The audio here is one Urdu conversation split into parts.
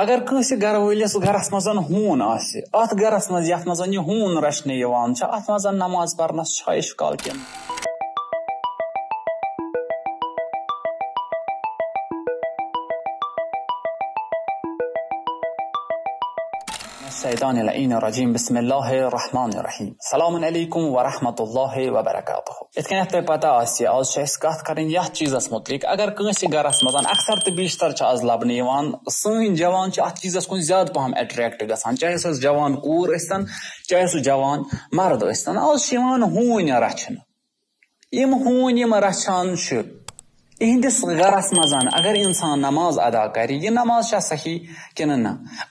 اگر کٲنٛسہِ گرٕ وٲلِس گرس منٛز ہوٗن آسہِ اتھ گرس منٛز یتھ منٛز یہِ ہوٗن رچھنہٕ یِوان چھُ اتھ منٛز نماز پرنس چھا اِشکال کینٛہہ؟ الشیطان اللعین الرجیم بسم اللہ الرحمن الرحیم السلام علیکم ورحمۃ اللہ وبرکاتہ. یتھ کٔنۍ تۄہہِ پتہ آسہِ آز چھِ أسۍ کتھ کرٕنۍ یتھ چیٖزس متعلق اگر کٲنٛسہِ گرس منٛز اکثر تہٕ بیشتر چھِ آز لبنہٕ یِوان سٲنۍ جوان چھِ اتھ چیٖزس کُن زیادٕ پہم اٹریکٹ گژھان چاہے سۄ جوان کوٗر ٲسۍتن چاہے سُہ جوان مرد ٲسۍتن. آز چھِ یِوان ہوٗنۍ رچھنہٕ. یِم ہوٗنۍ یِم رچھان چھِ اِہنٛدِس گرس منٛز اگر انسان نماز ادا کرِ یہِ نماز چھا صحیح کِنہٕ نہ؟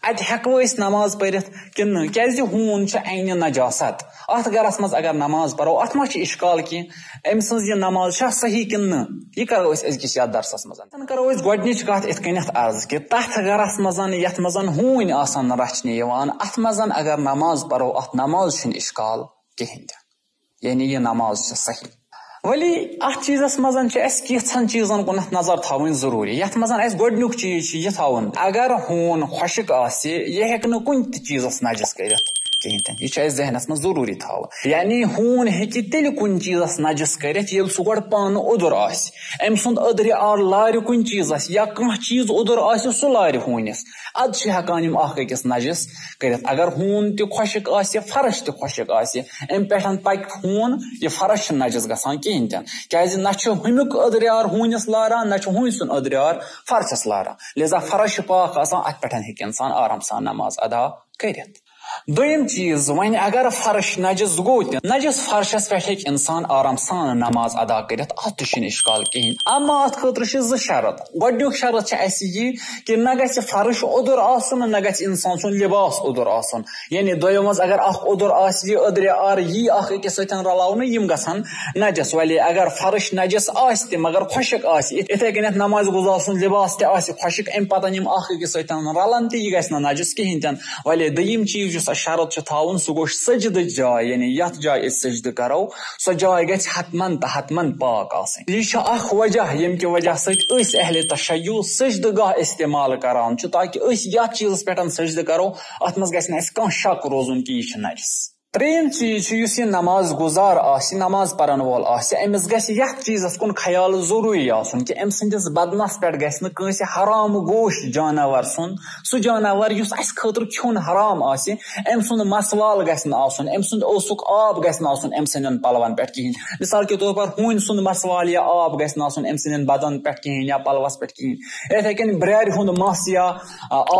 اتہِ ہٮ۪کو أسۍ نماز پٔرِتھ کِنہٕ نہ؟ کیازِ ہوٗن چھُ عینہِ نجاست. اتھ گرس منٛز اگر نماز پرو اتھ ما چھُ اِشکال کینٛہہ؟ أمۍ سٕنٛز یہِ نماز چھا صحیح کِنہٕ نہ؟ یہِ کرو أسۍ أزکِس یتھ درسس منٛز. کرو أسۍ گۄڈنِچ کتھ یِتھ کٔنٮ۪تھ عرض کہِ تتھ گرس منٛز یتھ منٛز ہوٗنۍ آسن رچھنہٕ یِوان اتھ منٛز اگر نماز پرو اتھ نماز چھُنہٕ اِشکال کِہینۍ تہِ، یعنی یہِ نماز چھِ صحیح. ولی اتھ چیٖزس منٛز چھِ اسہِ کینٛژھن چیٖزن کُنتھ نظر تھاوٕنۍ ضروٗری. یتھ منٛز اسہِ گۄڈنیُک چیٖز چھُ یہِ تھاوُن اگر ہوٗن خۄشِک آسہِ یہِ ہیٚکہِ نہٕ کُنہِ تہِ چیٖزس نجس کٔرِتھ کِہینۍ تہِ. یہِ چھُ اسہِ ذہنس منٛز ضروٗری تھاوُن. یعنی ہوٗن ہیٚکہِ تیٚلہِ کُنہِ چیٖزس نجس کٔرِتھ ییٚلہِ سُہ گۄڈٕ پانہٕ اوٚدُر آسہِ. أمۍ سُنٛد أدرِ آر لارِ کُنہِ چیٖزس یا کانٛہہ چیٖز اوٚدُر آسہِ سُہ لارِ ہوٗنِس ادٕ چھِ ہٮ۪کان یِم اکھ أکِس نجس کٔرِتھ. اگر ہوٗن تہِ خۄشِک آسہِ فرٕش تہِ خۄشِک آسہِ امہِ پٮ۪ٹھ پکہِ ہوٗن یہِ فرٕش چھُنہٕ نجس گژھان کِہینۍ تہِ. کیازِ نہ چھُ ہُمیُک أدرِیار ہوٗنِس لاران نہ چھُ ہوٗنۍ سُنٛد أدرِیار فرشس لاران. لہذا فرش چھُ پاک آسان اتھ پٮ۪ٹھ ہیٚکہِ انسان آرام سان نماز ادا کٔرِتھ. دوٚیِم چیٖز وۄنۍ اگر فرش نجس گوٚو تہِ نجس فرشس پٮ۪ٹھ ہیٚکہِ انسان آرام سان نماز ادا کٔرِتھ اتھ تہِ چھُنہٕ اِشکال کِہینۍ. اما اتھ خٲطرٕ چھِ زٕ شرط. گۄڈنیُک شرط چھُ اسہِ یہِ کہِ نہ گژھِ فرش اوٚدُر آسُن نہ گژھِ انسان سُنٛد لباس اوٚدُر آسُن. یعنی دۄیو منٛز اگر اکھ اوٚدُر آسہِ یہِ أدرِ آر یی اکھ أکِس سۭتۍ رلاونہٕ یِم گژھن نجس. ولی اگر فرش نجس آسہِ تہِ مگر خۄشِک آسہِ یِتھے کٔنٮ۪تھ نماز گُزار سُنٛد لباس تہِ آسہِ خۄشِک امہِ پتہٕ یِم اکھ أکِس سۭتۍ رلن تہِ یہِ گژھِ نہٕ نجس کِہینۍ تہِ. ولی دوٚیِم چیٖز یُس اَسہِ شرط چھُ تھاوُن سُہ گوٚو سجدٕچ جاے. یعنی یتھ جایہِ أسۍ سجدٕ کرو سۄ جاے گژھِ حتمن تہٕ حتمن پاک آسٕنۍ. یہِ چھُ اکھ وجہ ییٚمہِ کہِ وجہ سۭتۍ أسۍ اہلِ تشیع سجدٕ گاہ استعمال کران چھُ تاکہِ أسۍ یتھ چیٖزس پٮ۪ٹھ سجدٕ کرو اتھ منٛز گژھِ نہٕ اسہِ کانٛہہ شک روزُن کہِ یہِ چھُ نجس. ترٛیٚیِم چیٖز چھُ یُس یہِ نماز گُزار آسہِ نماز پرن وول آسہِ أمِس گژھِ یتھ چیٖزس کُن خیال ضروٗری آسُن کہِ أمۍ سٕنٛدِس بدنس پٮ۪ٹھ گژھِ نہٕ کٲنٛسہِ حرام گوش جانور سُنٛد سُہ جانور یُس اسہِ خٲطرٕ کھیوٚن حرام آسہِ أمۍ سُنٛد مسوال گژھِ نہٕ آسُن أمۍ سُنٛد اوسُک آب گژھِ نہٕ آسُن أمۍ سٕنٛدٮ۪ن پلون پٮ۪ٹھ کِہینۍ. مثال کے طور پر ہوٗنۍ سُنٛد مسوال یا آب گژھِ نہٕ آسُن أمۍ سٕنٛدٮ۪ن بدن پٮ۪ٹھ کِہینۍ یا پلوس پٮ۪ٹھ کِہینۍ. یِتھے کٔنۍ برارِ ہُنٛد مس یا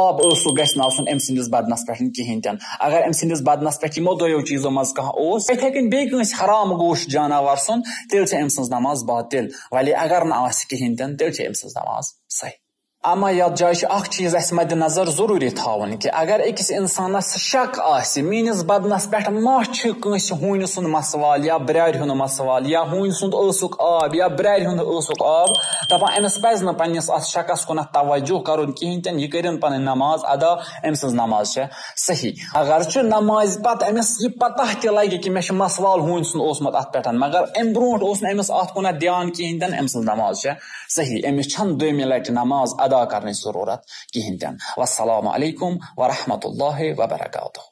آب اوسُک گژھِ نہٕ آسُن أمۍ سٕنٛدِس بدنس پٮ۪ٹھ کِہینۍ تہِ. اگر أمۍ سٕنٛدِس بدنس پٮ۪ٹھ یِمو دۄیو چیٖزو منٛز کانٛہہ اوس یِتھے کٔنۍ بیٚیہِ کٲنٛسہِ حرام گوش جانور سُنٛد تیٚلہِ چھِ أمۍ سٕنٛز نماز باطل. ولی اگر نہٕ آسہِ کِہینۍ تہِ تیٚلہِ چھِ أمۍ سٕنٛز نماز صحیح. اما یتھ جایہِ چھُ اکھ چیٖز اسہِ مدِ نظر ضروٗری تھاوُن کہِ اگر أکِس انسانس شک آسہِ میٲنِس بدنس پٮ۪ٹھ ما چھُ کٲنٛسہِ ہوٗنہِ سُنٛد مسوال یا برارِ ہُنٛد مسوال یا ہوٗنۍ سُنٛد ٲسُک آب یا برارِ ہُنٛد ٲسُک آب دپان أمِس پزِ نہٕ پننِس اتھ شکس کُنتھ توجہ کرُن کہینۍ تہِ. یہِ کٔرِنۍ پنٕنۍ نماز ادا أمۍ سٕنٛز نماز چھےٚ صحیح. اگر چھُ نمازِ پتہٕ أمِس یہِ پتہ تہِ لگہِ کہِ مےٚ چھُ مسوال ہوٗنۍ سُنٛد اوسمُت اتھ پٮ۪ٹھ مگر امہِ برونٛٹھ اوس نہٕ أمِس اتھ کُنتھ دیان کہینۍ تہِ أمۍ سٕنٛز نماز چھےٚ صحیح. أمِس چھنہٕ دوٚیمہِ لٹہِ نماز ادا کرنٕچ ضروٗرت کہینۍ تہِ. والسلام علیکم ورحمۃ اللہ وبرکاتہ.